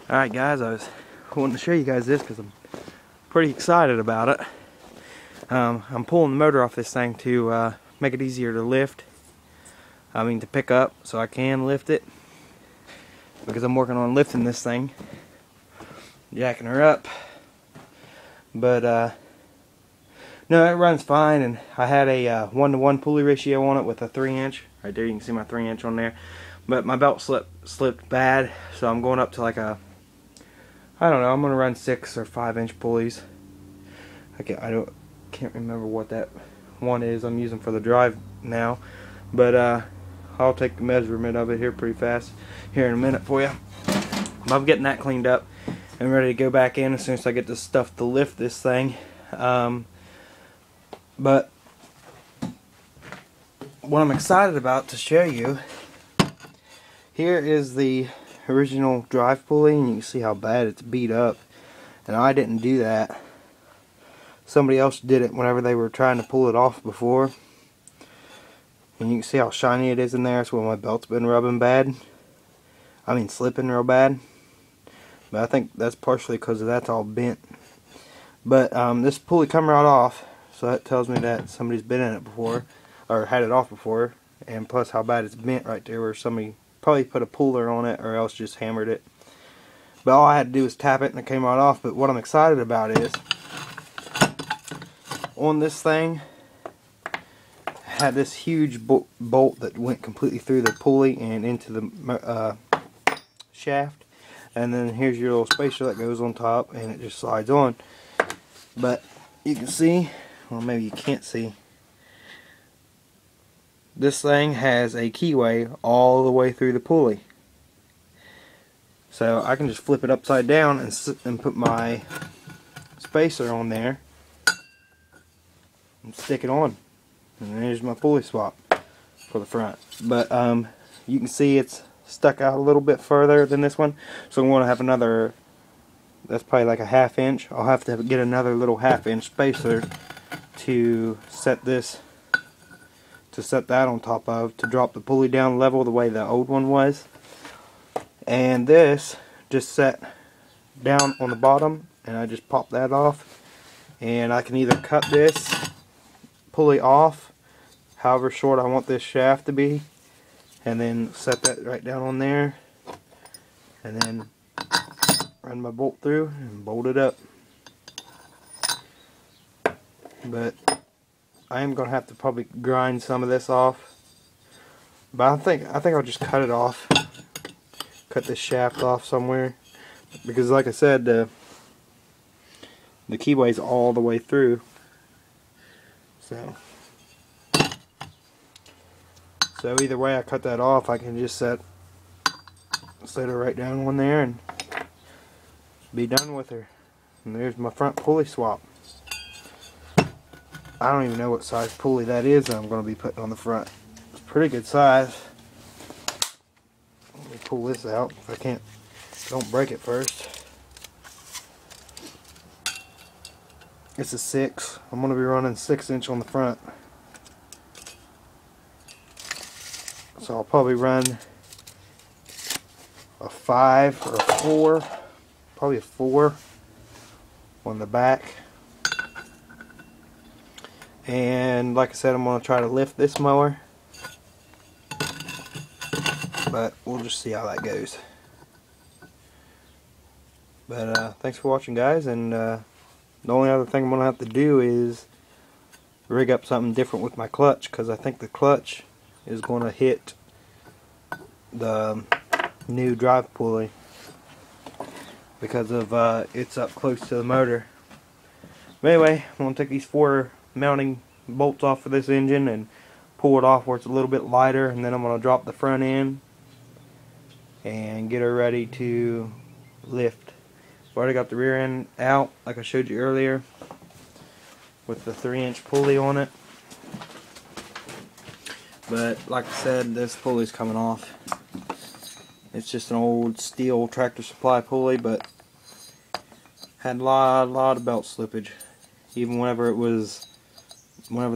Alright guys, I was wanting to show you guys this because I'm pretty excited about it. I'm pulling the motor off this thing to make it easier to lift. To pick up so I can lift it. Because I'm working on lifting this thing. Jacking her up. But no, it runs fine, and I had a 1-to-1 pulley ratio on it with a 3-inch. Right there you can see my 3-inch on there. But my belt slipped bad, so I'm going up to like a, I don't know, I'm going to run 6 or 5-inch pulleys. I can't remember what that one is I'm using for the drive now. But I'll take the measurement of it here pretty fast here in a minute for you. I'm getting that cleaned up and ready to go back in as soon as I get the stuff to lift this thing. But what I'm excited about to show you, here is the original drive pulley, and you can see how bad it's beat up. And I didn't do that. Somebody else did it whenever they were trying to pull it off before. And you can see how shiny it is in there. That's where my belt's been rubbing bad. Slipping real bad. But I think that's partially because that's all bent. But this pulley come right off, so that tells me that somebody's been in it before, or had it off before. And plus how bad it's bent right there, where somebody probably put a puller on it or else just hammered it. But all I had to do was tap it and it came right off. But what I'm excited about is, on this thing, I had this huge bolt that went completely through the pulley and into the shaft. And then here's your little spacer that goes on top, and it just slides on. But you can see, well, maybe you can't see, this thing has a keyway all the way through the pulley. So I can just flip it upside down and put my spacer on there and stick it on. And there's my pulley swap for the front. But you can see it's stuck out a little bit further than this one. So I want to have another, that's probably like a 1/2 inch. I'll have to get another little 1/2 inch spacer to set this, to set that on top of, to drop the pulley down level the way the old one was. And this just set down on the bottom, and I just pop that off. And I can either cut this pulley off however short I want this shaft to be, and then set that right down on there, and then run my bolt through and bolt it up. But I am gonna have to probably grind some of this off, but I think I'll just cut it off, cut this shaft off somewhere, because like I said, the keyway's all the way through. So either way I cut that off, I can just set her right down on there and be done with her. And there's my front pulley swap. I don't even know what size pulley that is that I'm going to be putting on the front. It's a pretty good size. Let me pull this out if I can't, don't break it first. It's a 6. I'm going to be running 6-inch on the front. So I'll probably run a 5 or a 4, probably a 4 on the back. And like I said, I'm going to try to lift this mower, but we'll just see how that goes. But thanks for watching, guys, and the only other thing I'm going to have to do is rig up something different with my clutch, because I think the clutch is going to hit the new drive pulley because of it's up close to the motor. But anyway, I'm going to take these 4 mounting bolts off of this engine and pull it off where it's a little bit lighter, and then I'm going to drop the front end and get her ready to lift. I've already got the rear end out like I showed you earlier with the 3-inch pulley on it. But like I said, this pulley's coming off. It's just an old steel Tractor Supply pulley, but had a lot of belt slippage, even whenever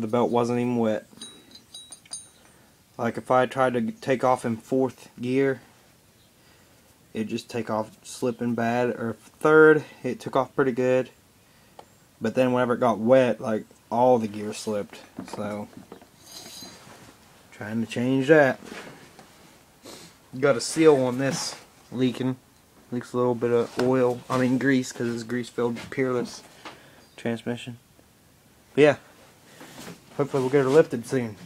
the belt wasn't even wet. Like if I tried to take off in 4th gear, it just take off slipping bad, or third, it took off pretty good. But then whenever it got wet, like all the gear slipped. So trying to change that. Got a seal on this leaking. Leaks a little bit of oil, grease, because it's grease-filled Peerless transmission. But yeah, hopefully we'll get her lifted soon.